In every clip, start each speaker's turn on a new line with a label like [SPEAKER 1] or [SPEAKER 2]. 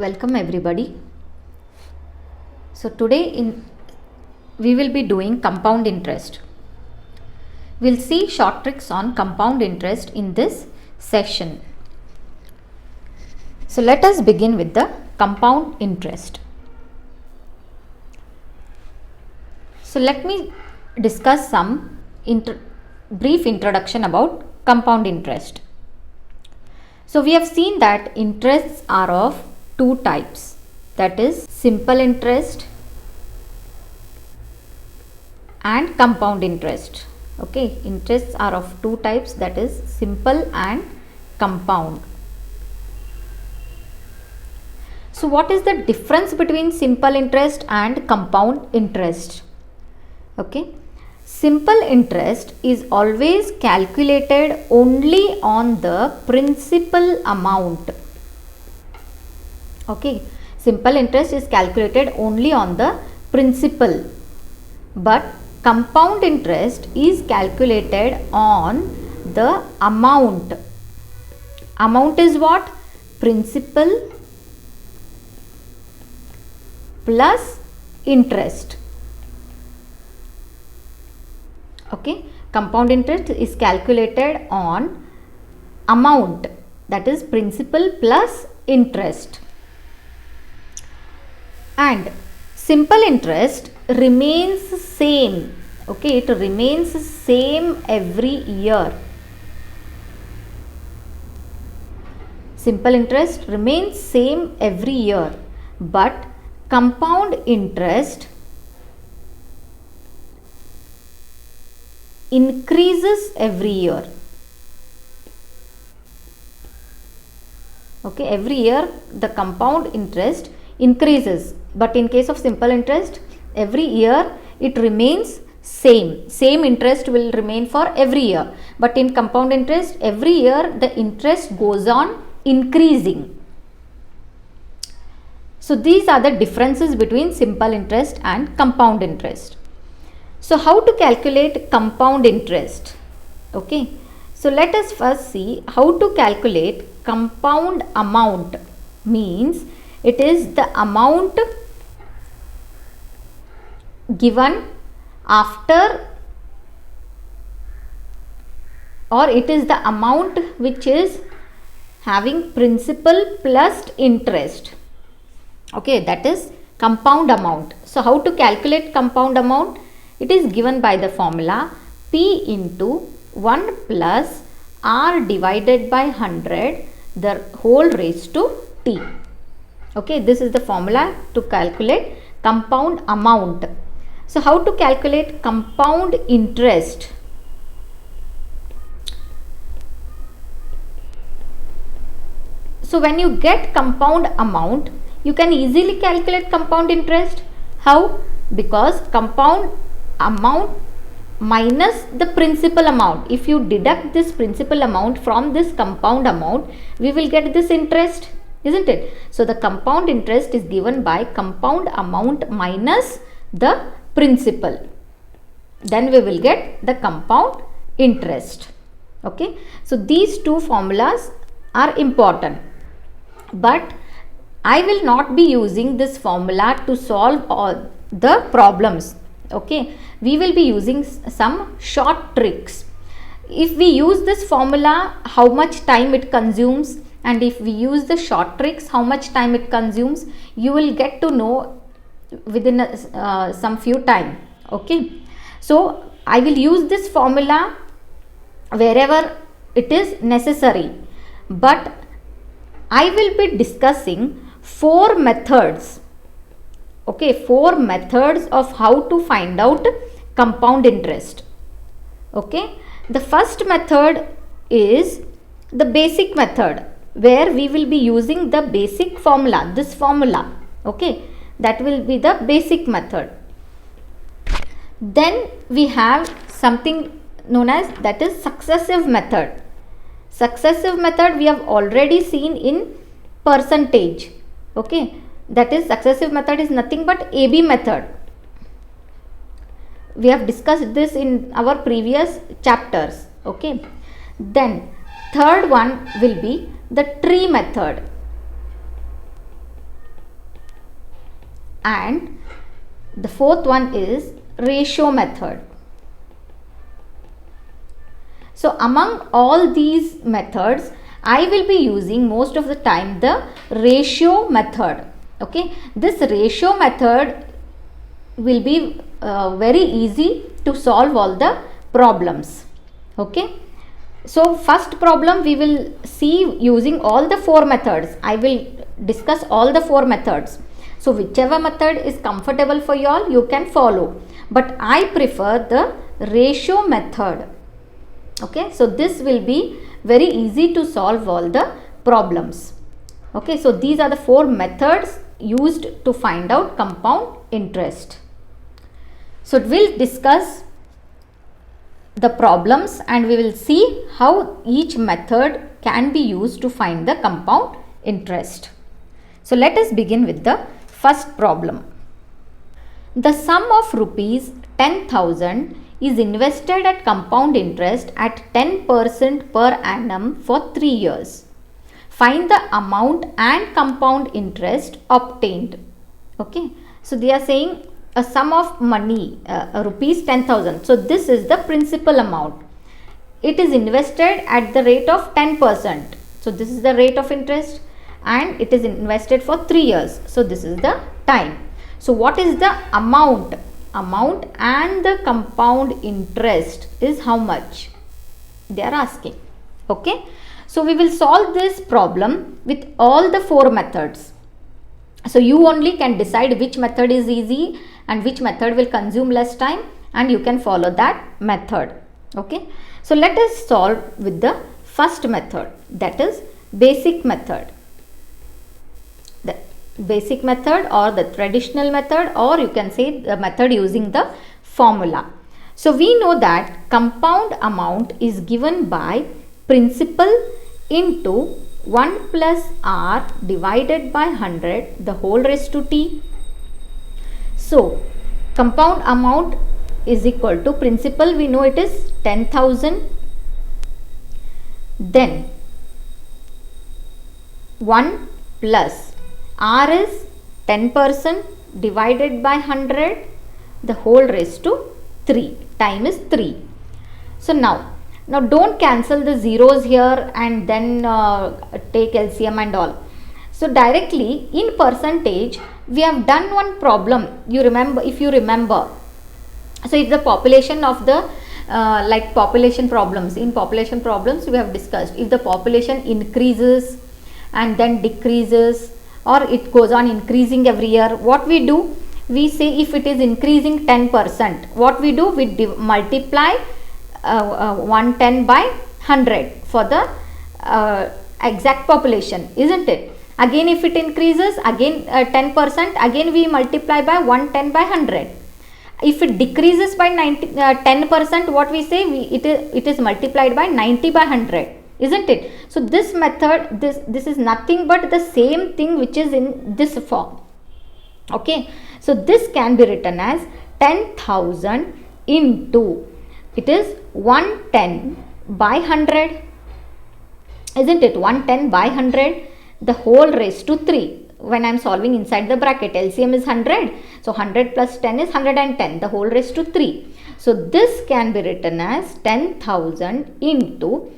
[SPEAKER 1] Welcome everybody. So today we will be doing compound interest. We'll see short tricks on compound interest in this session. So let us begin with the compound interest. So let me discuss some brief introduction about compound interest. So we have seen that interests are of two types, that is simple interest and compound interest. Okay, interests are of two types, that is simple and compound. So what is the difference between simple interest and compound interest? Okay, simple interest is always calculated only on the principal amount. Okay, simple interest is calculated only on the principal, but compound interest is calculated on the amount. Amount is what? Principal plus interest. Okay, compound interest is calculated on amount, that is principal plus interest. And simple interest remains same. Okay, it remains same every year. Simple interest remains same every year, but compound interest increases every year. Okay, every year the compound interest increases, but in case of simple interest every year it remains same interest will remain for every year, but in compound interest every year the interest goes on increasing. So these are the differences between simple interest and compound interest. So how to calculate compound interest? Okay, so let us first see how to calculate compound amount. Means it is the amount given after, or it is the amount which is having principal plus interest. Okay, that is compound amount. So how to calculate compound amount? It is given by the formula P into 1 plus R divided by 100 the whole raised to T. Okay, this is the formula to calculate compound amount. So how to calculate compound interest? So when you get compound amount, you can easily calculate compound interest. How? Because compound amount minus the principal amount. If you deduct this principal amount from this compound amount, we will get this interest, isn't it? So the compound interest is given by compound amount minus the principal. Then we will get the compound interest. Okay, so these two formulas are important, but I will not be using this formula to solve all the problems. Okay, we will be using some short tricks. If we use this formula, how much time it consumes, and if we use the short tricks, how much time it consumes, you will get to know within some few time. Okay, so I will use this formula wherever it is necessary, but I will be discussing 4 methods. Okay, 4 methods of how to find out compound interest. Okay, the first method is the basic method, where we will be using the basic formula, this formula. Okay, that will be the basic method. Then we have something known as, that is successive method. Successive method we have already seen in percentage. Okay, that is successive method is nothing but AB method. We have discussed this in our previous chapters. Okay, then third one will be the tree method. and the fourth one is ratio method. So among all these methods, I will be using most of the time the ratio method. Okay, this ratio method will be very easy to solve all the problems. Okay, so first problem we will see using all the four methods. I will discuss all the four methods. So whichever method is comfortable for you all, you can follow, but I prefer the ratio method. Okay, so this will be very easy to solve all the problems. Okay, so these are the four methods used to find out compound interest. So we'll discuss the problems and we will see how each method can be used to find the compound interest. So let us begin with the first problem. The sum of rupees 10,000 is invested at compound interest at 10% per annum for 3 years. Find the amount and compound interest obtained. Okay, so they are saying a sum of money, rupees 10,000. So this is the principal amount. It is invested at the rate of 10%. So this is the rate of interest and it is invested for 3 years. So this is the time. So what is the amount? Amount and the compound interest is how much? They are asking. Okay, so we will solve this problem with all the four methods. So you only can decide which method is easy and which method will consume less time, and you can follow that method. Okay, so let us solve with the first method, that is basic method. The basic method or the traditional method, or you can say the method using the formula. So we know that compound amount is given by principal into 1 plus r divided by 100 the whole raised to t. So compound amount is equal to principal, we know it is 10,000, then 1 plus r is 10% divided by 100 the whole raised to 3, time is 3. So now don't cancel the zeros here and then take LCM and all. So directly in percentage we have done one problem, you remember, if you remember. So if the population of the like population problems, in population problems we have discussed, if the population increases and then decreases or it goes on increasing every year, what we do? We say if it is increasing 10%, what we do? We multiply 110 by 100 for the exact population, isn't it? Again if it increases, again 10%, again we multiply by 110 by 100. If it decreases by 10%, what we say? It is multiplied by 90 by 100, isn't it? So this method, this is nothing but the same thing which is in this form. Okay, so this can be written as 10,000 into, it is 110 by 100, isn't it? 110 by 100 the whole raised to 3. When I am solving inside the bracket, LCM is 100, so 100 plus 10 is 110 the whole raised to 3. So this can be written as 10,000 into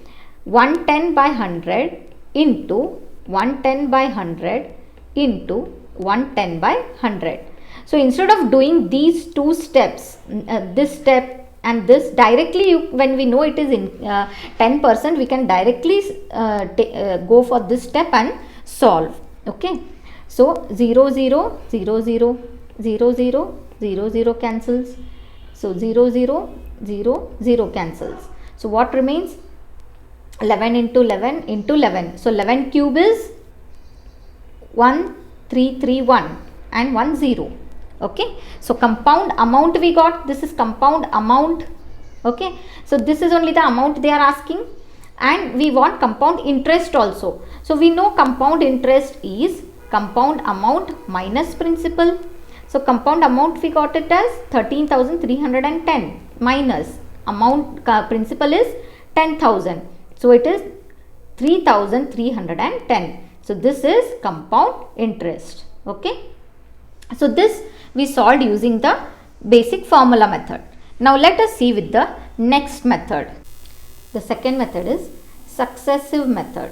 [SPEAKER 1] 110 by 100 into 110 by 100 into 110 by 100. So instead of doing these two steps, this step and this, directly when we know it is in 10%, we can directly go for this step and solve. Okay, so 0 0 0 0 0 0 0 0 cancels, so 0 0 0 0 cancels. So what remains? 11 into 11 into 11. So 11 cube is 1331 and 1 0. Okay, so compound amount we got, this is compound amount. Okay, so this is only the amount they are asking, and we want compound interest also. So we know compound interest is compound amount minus principal. So compound amount we got it as 13,310 minus amount, principal is 10,000. So it is 3,310. So this is compound interest. Okay. So this we solved using the basic formula method. Now let us see with the next method. The second method is successive method.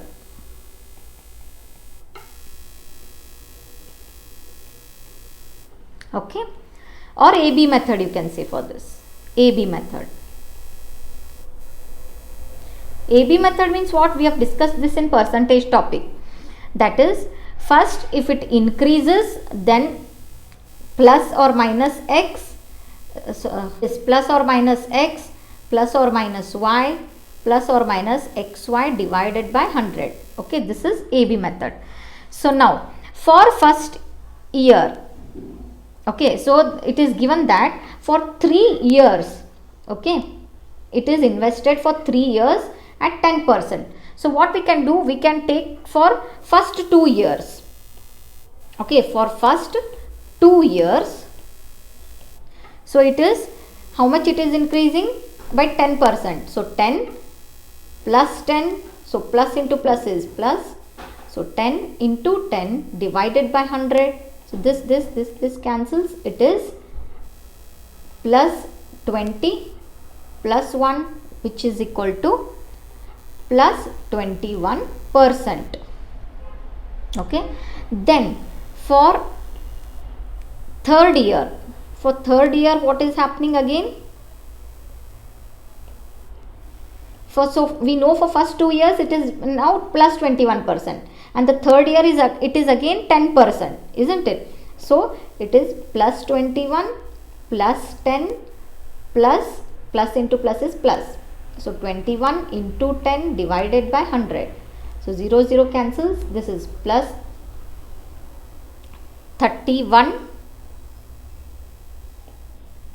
[SPEAKER 1] Okay, or AB method you can say for this. AB method. AB method means what? We have discussed this in percentage topic. That is, first if it increases, then plus or minus x, is plus or minus x, plus or minus y, plus or minus xy divided by 100. Okay, this is AB method. So now for first year, okay, so it is given that for 3 years, okay, it is invested for 3 years at 10%. So what we can do, we can take for first 2 years. Okay, for first 2 years, so it is, how much it is increasing? By 10%. So 10 plus 10, so plus into plus is plus, so 10 into 10 divided by 100. So this cancels, it is plus 20 plus 1, which is equal to plus 21%. Okay, then for third year, what is happening again? So we know for first 2 years it is now plus 21%, and the third year is it is again 10%, isn't it? So it is plus 21 plus 10 plus into plus is plus. So 21 into 10 divided by 100. So 0 cancels. This is plus 31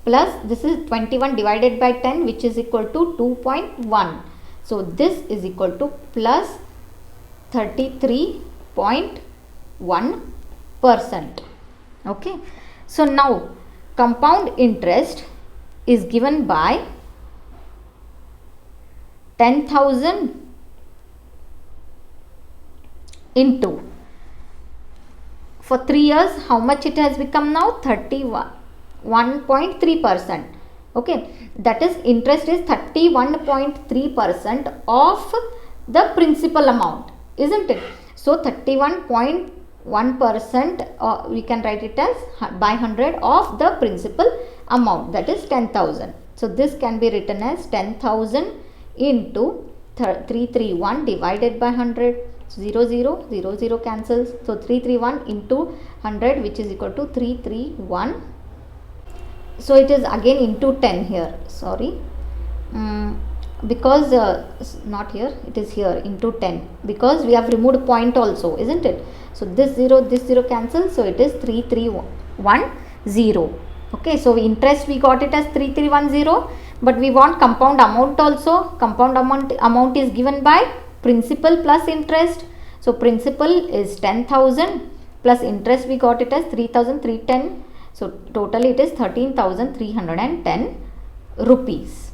[SPEAKER 1] plus this is 21 divided by 10, which is equal to 2.1. So this is equal to plus 33.1%. Okay. So now compound interest is given by 10,000 into, for 3 years, how much it has become now? 31.3%. Okay, that is, interest is 31.3% of the principal amount, isn't it? So 31.1%, we can write it as by 100 of the principal amount, that is 10,000. So this can be written as 10,000 into 331 divided by 100. 0 cancels. So 331 into 100, which is equal to 331. So it is again into 10 here, sorry, because not here, it is here into 10, because we have removed point also, isn't it? So this 0 cancels, so it is 3310. Okay, so interest we got it as 3310, but we want compound amount also. Compound amount is given by principal plus interest. So principal is 10,000 plus interest we got it as 3,310. So totally it is 13,310 rupees.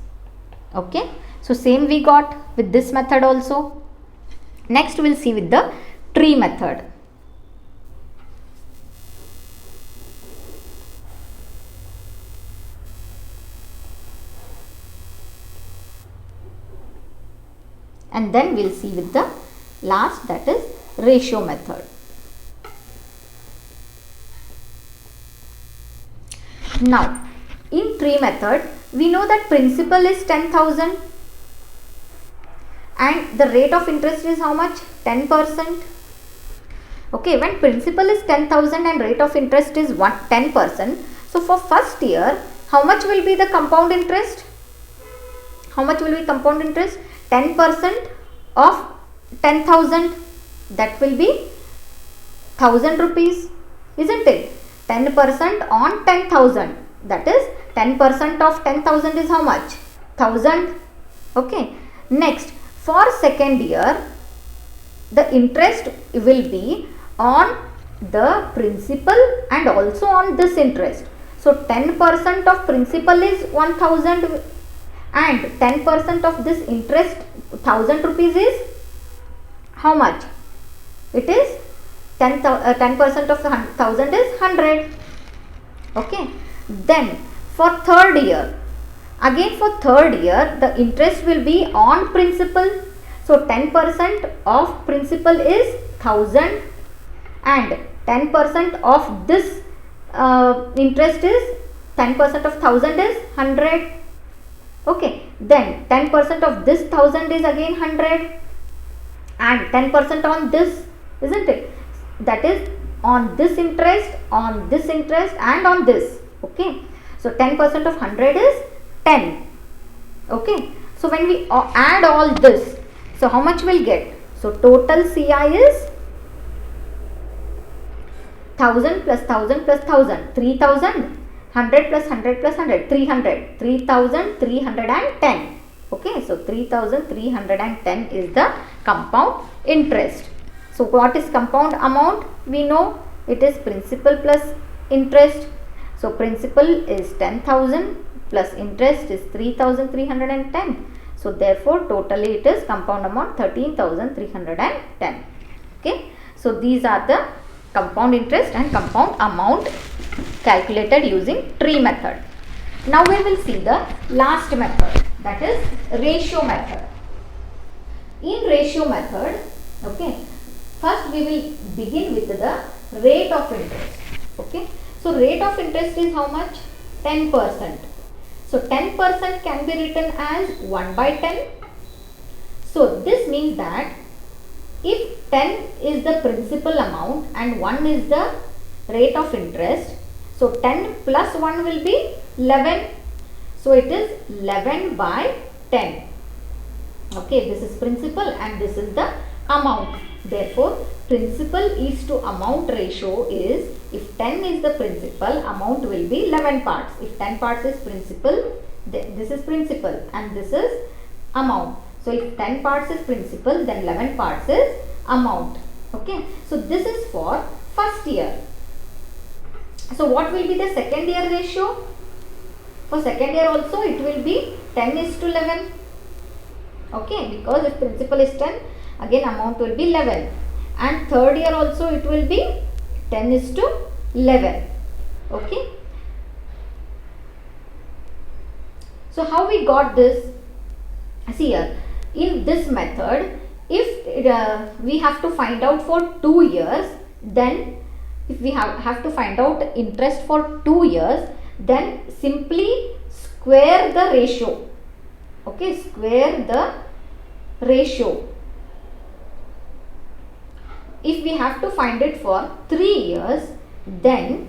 [SPEAKER 1] Okay, so same we got with this method also. Next we will see with the tree method. And then we will see with the last, that is ratio method. Now in tree method, we know that principal is 10,000 and the rate of interest is how much? 10%. Okay, when principal is 10,000 and rate of interest is 10%, so for first year, how much will be the compound interest? How much will be compound interest? 10% of 10,000, that will be 1,000 rupees, isn't it? 10% on 10,000, that is 10% of 10,000 is how much? 1,000. Okay, next for second year, the interest will be on the principal and also on this interest. So 10% of principal is 1,000 and 10% of this interest 1,000 rupees is how much? It is 10% of the 1,000 is 100. Okay. Then for third year, again for third year the interest will be on principal. So 10% of principal is 1000 and 10% of this interest is 10% of 1000 is 100. Okay, then 10% of this 1000 is again 100 and 10% on this, isn't it? That is on this interest, on this interest and on this. Okay, so 10% of 100 is 10. Okay, so when we add all this, so how much we'll get? So total CI is 1000 plus 1000 plus 1000, 3000, 100 plus 100 plus 100, 300, 3310. Okay, so 3310 is the compound interest. So what is compound amount? We know it is principal plus interest. So principal is 10,000 plus interest is 3310. So therefore totally it is compound amount 13,310. Okay, so these are the compound interest and compound amount calculated using tree method. Now we will see the last method, that is ratio method. In ratio method, okay, first we will begin with the rate of interest. Okay, so rate of interest is how much? 10%. So 10% can be written as 1 by 10. So this means that if 10 is the principal amount and 1 is the rate of interest, so 10 plus 1 will be 11. So it is 11 by 10. Okay, this is principal and this is the amount. Therefore, principal is to amount ratio is, if 10 is the principal, amount will be 11 parts. If 10 parts is principal, this is principal and this is amount. So if 10 parts is principal, then 11 parts is amount. Okay, so this is for first year. So what will be the second year ratio? For second year also it will be 10 is to 11. Okay, because if principal is 10, again amount will be 11. And third year also it will be 10 is to 11. Okay. So how we got this? See here, in this method, if we have to find out for 2 years, then if we have to find out interest for 2 years, then simply square the ratio. Okay, square the ratio. If we have to find it for 3 years, then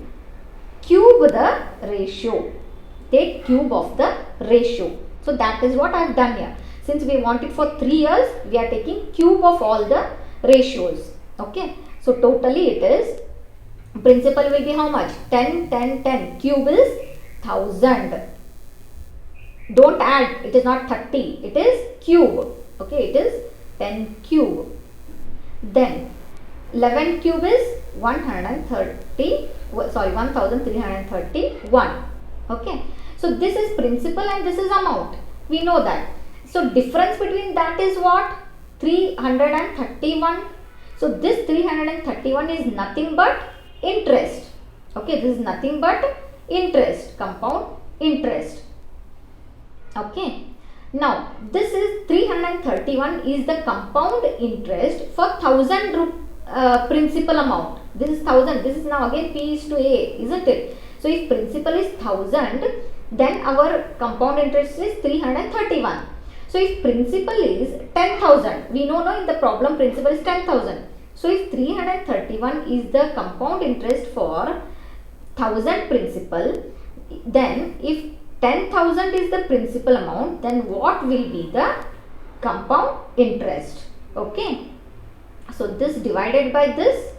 [SPEAKER 1] cube the ratio. Take cube of the ratio. So that is what I have done here. Since we want it for 3 years, we are taking cube of all the ratios. Okay. So totally it is, principal will be how much? 10, 10, 10. Cube is 1000. Don't add, it is not 30. It is cube. Okay, it is 10 cube. Then 11 cube is 1331. Okay, so this is principal and this is amount. We know that. So difference between that is what? 331. So this 331 is nothing but interest. Okay, this is nothing but interest, compound interest. Okay. Now this is 331 is the compound interest for 1000 principal amount. This is 1000. This is now again P is to A, isn't it? So if principal is 1000, then our compound interest is 331. So if principal is 10,000, we know in the problem principal is 10,000. So if 331 is the compound interest for 1000 principal, then if 10,000 is the principal amount, then what will be the compound interest? Okay. So this divided by this,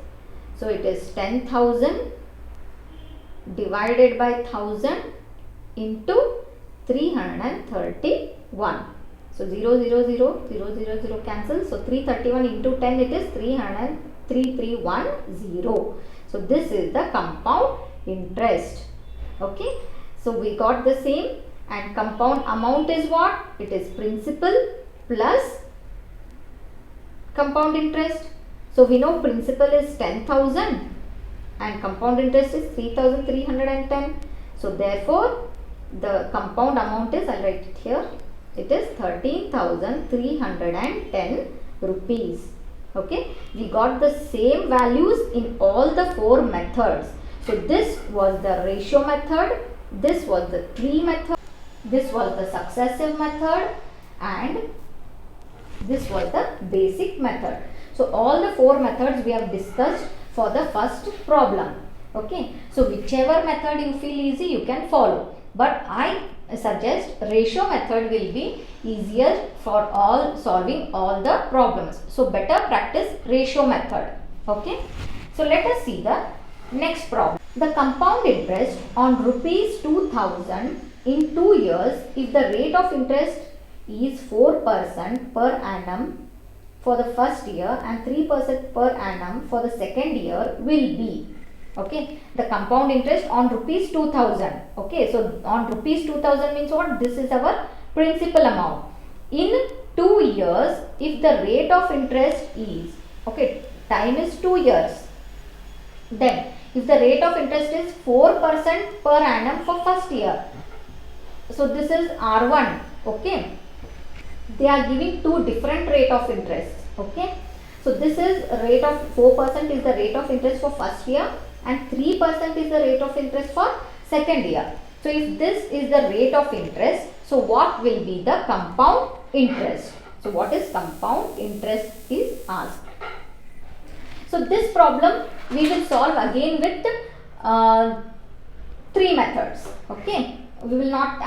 [SPEAKER 1] so it is 10,000 divided by 1000 into 331. So 0, 0, 0, 0, 0, 0 cancel. So 331 into 10, it is 3310. So this is the compound interest. Okay. So we got the same, and compound amount is what? It is principal plus compound interest. So we know principal is 10,000 and compound interest is 3310. So therefore the compound amount is, I'll write it here, it is 13,310 rupees. Okay, we got the same values in all the 4 methods. So this was the ratio method, this was the tree method, this was the successive method, and this was the basic method. So all the 4 methods we have discussed for the first problem. Okay, so whichever method you feel easy you can follow, but I suggest ratio method will be easier for all solving all the problems. So better practice ratio method. Okay, so let us see the next problem. The compound interest on rupees 2000 in 2 years, if the rate of interest is 4% per annum for the first year and 3% per annum for the second year, will be. Okay, the compound interest on rupees 2000. Okay, so on rupees 2000 means what? This is our principal amount. In 2 years, if the rate of interest is, okay, time is 2 years, then if the rate of interest is 4% per annum for first year, so this is R1. Okay, they are giving 2 different rate of interest. Okay, so this is rate of 4% is the rate of interest for first year and 3% is the rate of interest for second year. So if this is the rate of interest, so what will be the compound interest? So what is compound interest is asked. So this problem we will solve again with 3 methods. Okay, I will not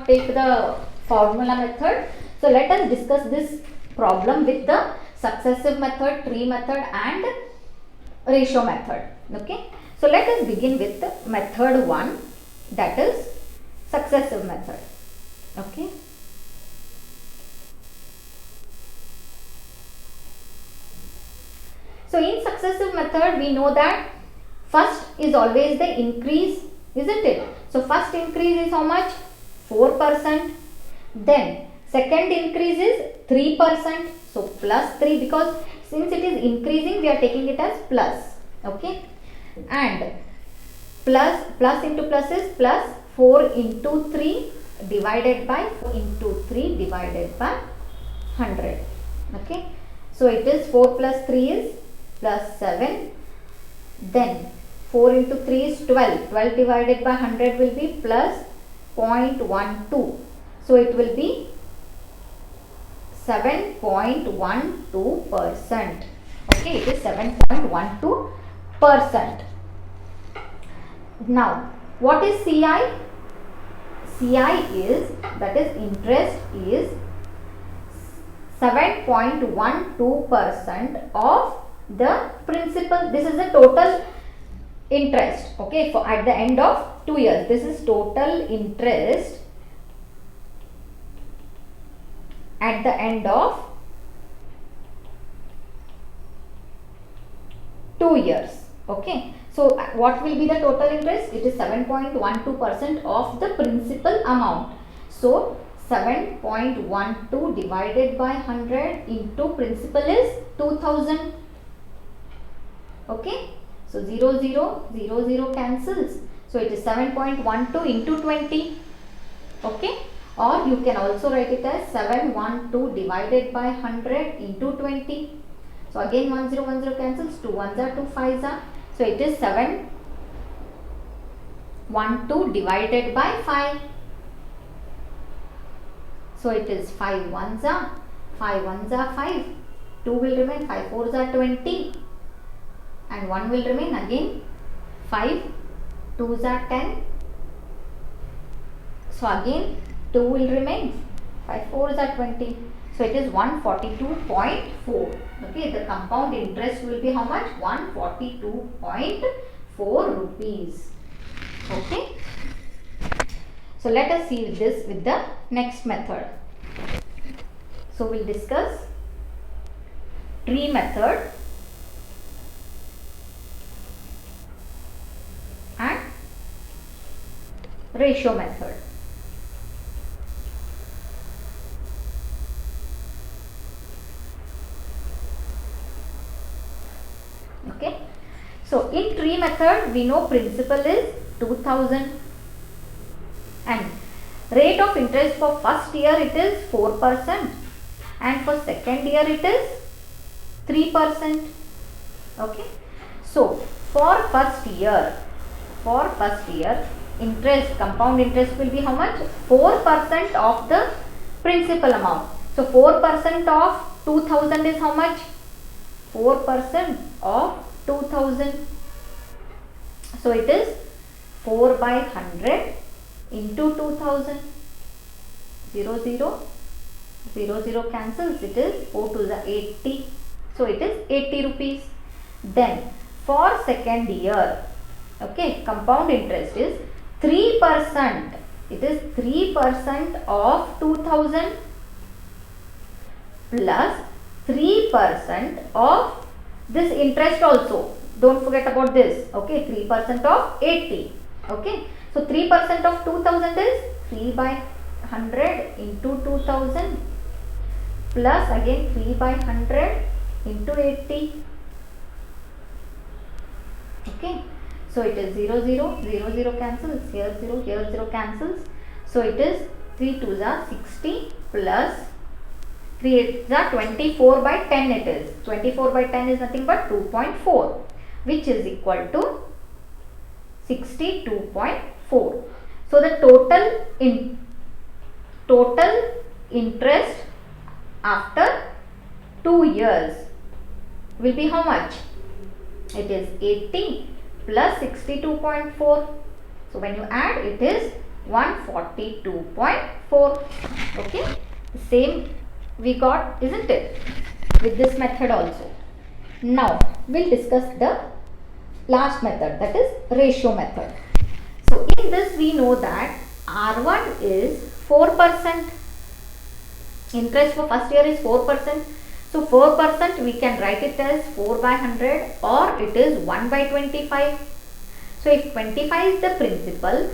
[SPEAKER 1] take the formula method. So let us discuss this problem with the successive method, tree method and ratio method. Okay, so let us begin with the method 1, that is successive method. Okay, so in successive method we know that first is always the increase, isn't it? So first increase is how much? 4%. Then second increase is 3%. So plus 3, because since it is increasing we are taking it as plus. Okay, and plus into plus is plus 4 into 3 divided by 4 into 3 divided by 100. Okay, so it is 4 plus 3 is plus 7. Then 4 into 3 is 12. 12 divided by 100 will be plus 0.12. So it will be 7.12%. Okay, it is 7.12%. Now, what is CI? CI is, that is interest is 7.12% of the principal. This is the total interest. Okay, for at the end of 2 years. This is total interest at the end of 2 years. Okay, so what will be the total interest? It is 7.12% of the principal amount. So 7.12 divided by 100 into principal is 2000. Okay, so 0 0 0 0 cancels. So it is 7.12 into 20. Okay, or you can also write it as 712 divided by 100 into 20. So again 1 0 1 0 cancels, 2 1s are 2 5s are. So it is 712 divided by 5. So it is 5 1s are 5, 2 will remain, 5 4s are 20 and 1 will remain, again 5 2s are 10. So again 2 will remain, 5 4s are 20. So it is 142.4. Okay, the compound interest will be how much? 142.4 rupees. Okay. So let us see this with the next method. So we'll discuss tree method and ratio method. Okay, so in tree method method, we know principal is 2000 and rate of interest for first year it is 4% and for second year it is 3%. Okay. So for first year interest, compound interest will be how much? 4% of the principal amount. So 4% of 2000 is how much? 4% of 2000. So it is 4 by 100 into 2000. 0 0 0 0 cancels, it is 4 to the 80. So it is 80 rupees. Then for second year, okay, compound interest is 3%. It is 3% of 2000 plus 3% of this interest also. Don't forget about this. Okay, 3% of 80. Okay, so 3% of 2000 is 3 by 100 into 2000 plus again 3 by 100 into 80. Okay, so it is 0 0 0 0 cancels, here 0 cancels. So it is 3 2s are 60 plus 3 8s are 24 by 10 it is. 24 by 10 is nothing but 2.4 which is equal to 62.4. So the total interest after 2 years will be how much? It is 80 plus 62.4. So when you add, it is 142.4. Okay, the same we got, isn't it, with this method also. Now we'll discuss the last method, that is ratio method. So in this we know that R1 is 4%. Interest for first year is 4%. So 4% we can write it as 4 by 100 or it is 1 by 25. So if 25 is the principal,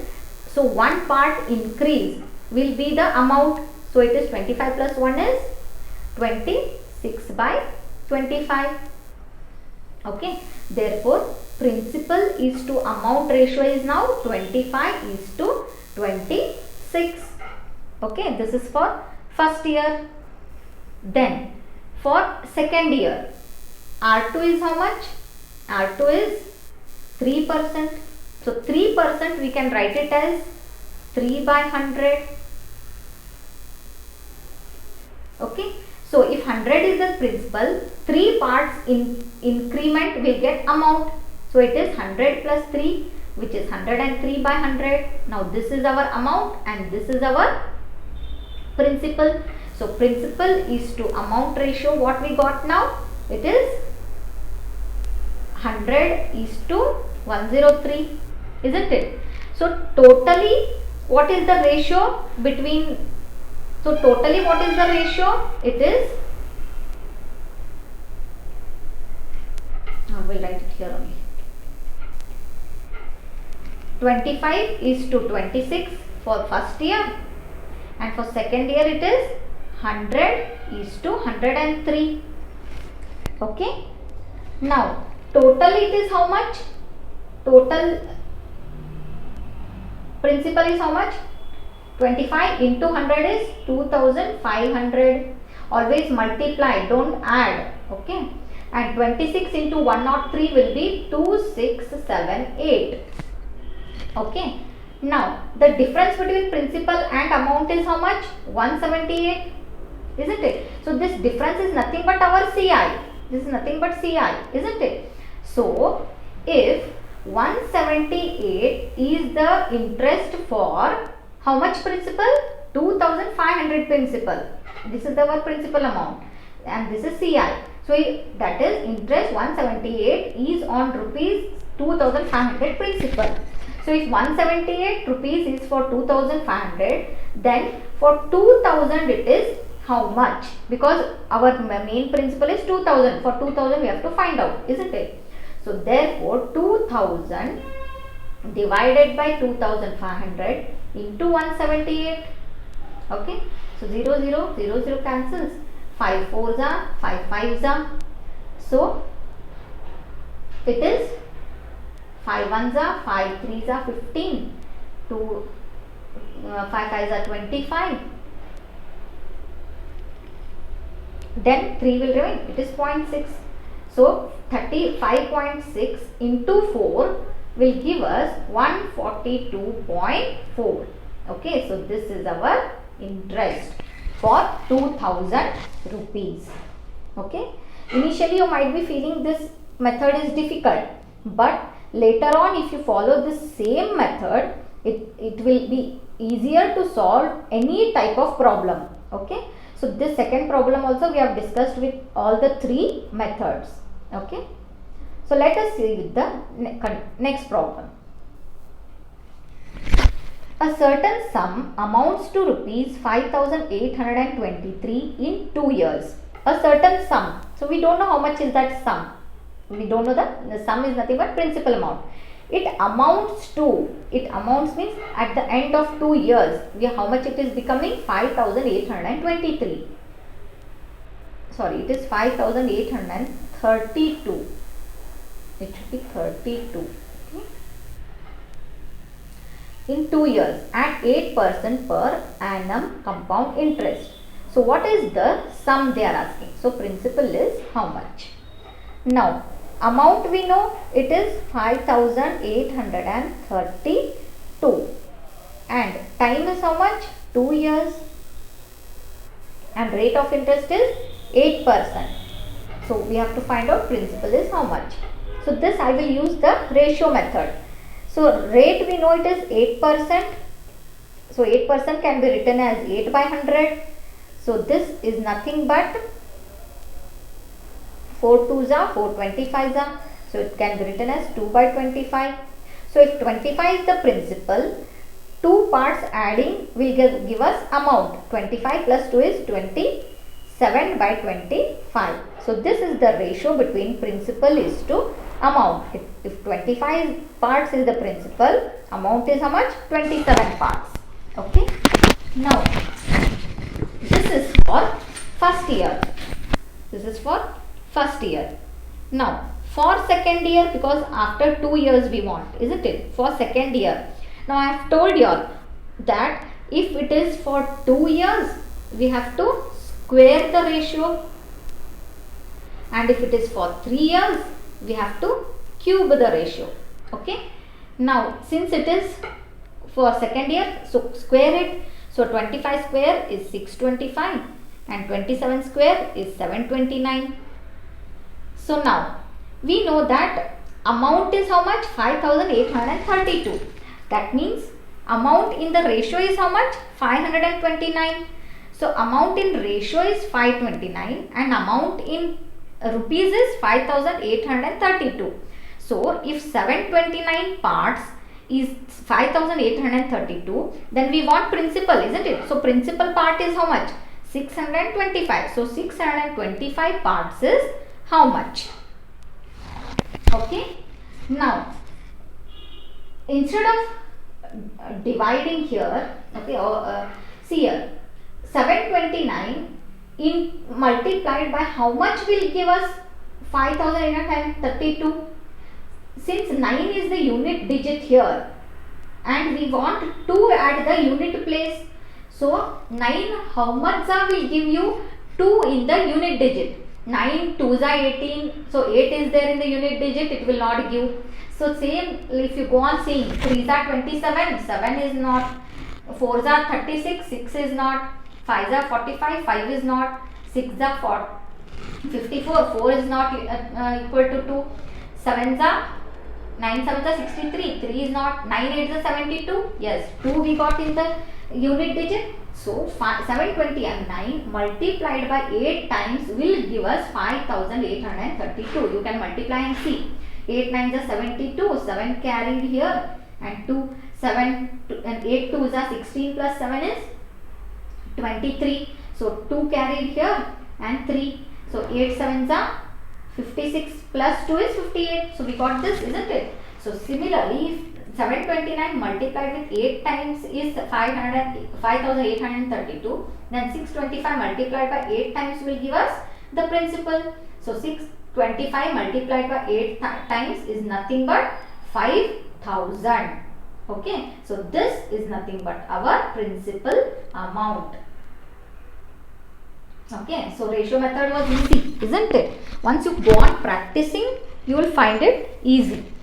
[SPEAKER 1] so one part increase will be the amount. So it is 25 plus 1 is 26 by 25. Okay. Therefore, principal is to amount ratio is now 25 is to 26. Okay. This is for first year. Then for second year, R2 is how much? R2 is 3%. So 3% we can write it as 3 by 100. Okay. So if 100 is the principal, 3 parts in increment will get amount. So it is 100 plus 3 which is 103 by 100. Now this is our amount and this is our principal. So principal is to amount ratio, what we got now? It is 100 is to 103, isn't it? So totally what is the ratio between, so totally what is the ratio? It is, I will write it here only. 25 is to 26 for first year and for second year it is 100 is to 103. Okay. Now total it is how much? Total principal is how much? 25 into 100 is 2500. Always multiply, don't add. Okay. And 26 into 103 will be 2678. Okay. Now the difference between principal and amount is how much? 178. Isn't it? So this difference is nothing but our CI. This is nothing but CI, isn't it? So if 178 is the interest for how much principal? 2500 principal. This is our principal amount and this is CI. So that is interest 178 is on rupees 2500 principal. So if 178 rupees is for 2500, then for 2000 it is how much? Because our main principal is 2000. For 2000 we have to find out, isn't it? So therefore 2000 divided by 2500 into 178. Okay. So 0 0 0 0 cancels. 5 4s are 5 5s are. So it is 5 ones are 5 threes are 15, 2 5 fives are 25, then 3 will remain, it is 0.6. So 35.6 into 4 will give us 142.4. Okay, so this is our interest for 2000 rupees. Okay, initially you might be feeling this method is difficult, but later on if you follow the same method, it will be easier to solve any type of problem. Okay, so this second problem also we have discussed with all the three methods. Okay, so let us see with the next problem. A certain sum amounts to rupees 5823 in 2 years. A certain sum. So we don't know how much is that sum. We don't know the sum is nothing but principal amount. It amounts to, it amounts means at the end of 2 years, how much it is becoming? 5823. Sorry, it is 5832. It should be 32. Okay. In 2 years at 8% per annum compound interest. So what is the sum they are asking? So principal is how much? Now amount we know it is 5832 and time is how much? 2 years and rate of interest is 8%. So we have to find out principal is how much. So this I will use the ratio method. So rate we know it is 8%. So 8% can be written as 8 by 100. So this is nothing but 4 2s are 4 25s are. So it can be written as 2 by 25. So if 25 is the principal, 2 parts adding will give us amount. 25 plus 2 is 27 by 25. So this is the ratio between principal is to amount. If 25 parts is the principal, amount is how much? 27 parts. Okay. Now this is for first year. This is for first year. Now for second year, because after 2 years we want, isn't it? For second year. Now I have told you all that if it is for 2 years, we have to square the ratio, and if it is for 3 years, we have to cube the ratio. Okay. Now since it is for second year, so square it. So 25 square is 625 and 27 square is 729. So now we know that amount is how much? 5832. That means amount in the ratio is how much? 529. So amount in ratio is 529 and amount in rupees is 5832. So if 729 parts is 5832, then we want principal, isn't it? So principal part is how much? 625. So 625 parts is how much? Okay. Now instead of dividing here, okay, see here, 729 in multiplied by how much will give us 5832? Since 9 is the unit digit here and we want to add the unit place, so 9 how much will give you 2 in the unit digit. 9 2s are 18, so 8 is there in the unit digit, it will not give. So same if you go on seeing, 3s are 27, 7 is not, 4s are 36, 6 is not, 5s are 45, 5 is not, 6s are 54, 4 is not equal to 2, 7s are 9 7s are 63, 3 is not, 9 8s are 72, yes, 2 we got in the unit digit. So 729 multiplied by 8 times will give us 5832. You can multiply and see. 8 9s are 72, 7 carried here and 2, 7 and 8 2s are 16 plus 7 is 23. So 2 carried here and 3. So 8 7s are 56 plus 2 is 58. So we got this, isn't it? So similarly, if 729 multiplied with 8 times is 5832, then 625 multiplied by 8 times will give us the principal. So 625 multiplied by 8 times is nothing but 5,000. Okay, so this is nothing but our principal amount. Okay, so ratio method was easy, isn't it? Once you go on practicing, you will find it easy.